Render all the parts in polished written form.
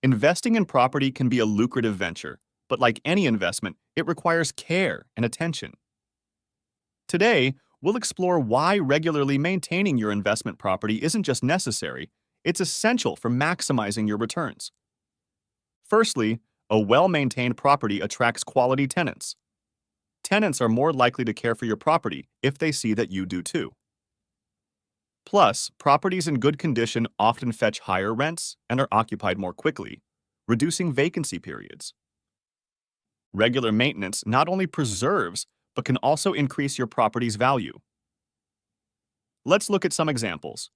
Investing in property can be a lucrative venture, but like any investment, it requires care and attention. Today, we'll explore why regularly maintaining your investment property isn't just necessary, it's essential for maximizing your returns. Firstly, a well-maintained property attracts quality tenants. Tenants are more likely to care for your property if they see that you do too. Plus, properties in good condition often fetch higher rents and are occupied more quickly, reducing vacancy periods. Regular maintenance not only preserves, but can also increase your property's value. Let's look at some examples.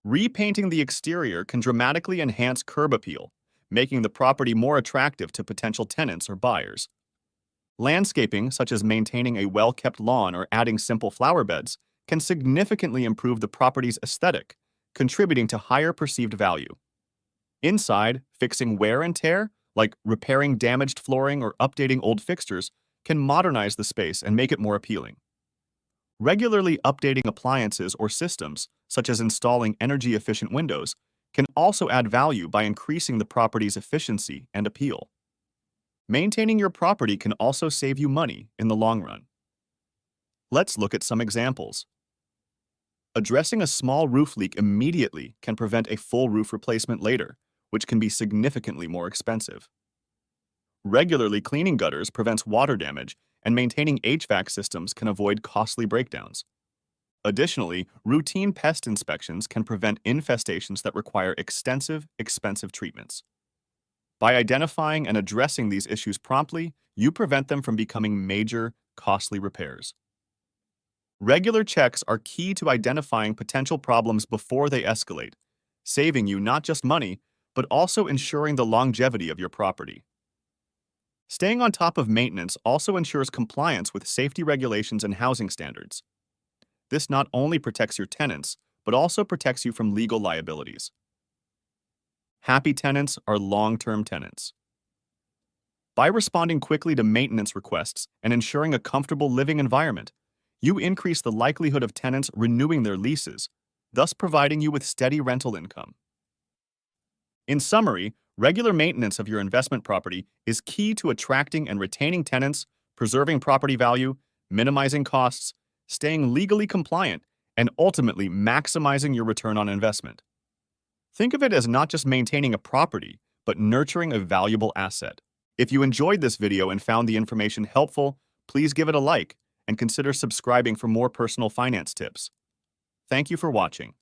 Repainting the exterior can dramatically enhance curb appeal, making the property more attractive to potential tenants or buyers. Landscaping, such as maintaining a well-kept lawn or adding simple flower beds, can significantly improve the property's aesthetic, contributing to higher perceived value. Inside, fixing wear and tear, like repairing damaged flooring or updating old fixtures, can modernize the space and make it more appealing. Regularly updating appliances or systems, such as installing energy-efficient windows, can also add value by increasing the property's efficiency and appeal. Maintaining your property can also save you money in the long run. Let's look at some examples. Addressing a small roof leak immediately can prevent a full roof replacement later, which can be significantly more expensive. Regularly cleaning gutters prevents water damage, and maintaining HVAC systems can avoid costly breakdowns. Additionally, routine pest inspections can prevent infestations that require expensive treatments. By identifying and addressing these issues promptly, you prevent them from becoming major, costly repairs. Regular checks are key to identifying potential problems before they escalate, saving you not just money, but also ensuring the longevity of your property. Staying on top of maintenance also ensures compliance with safety regulations and housing standards. This not only protects your tenants, but also protects you from legal liabilities. Happy tenants are long-term tenants. By responding quickly to maintenance requests and ensuring a comfortable living environment, you increase the likelihood of tenants renewing their leases, thus providing you with steady rental income. In summary, regular maintenance of your investment property is key to attracting and retaining tenants, preserving property value, minimizing costs, staying legally compliant, and ultimately maximizing your return on investment. Think of it as not just maintaining a property, but nurturing a valuable asset. If you enjoyed this video and found the information helpful, please give it a like and consider subscribing for more personal finance tips. Thank you for watching.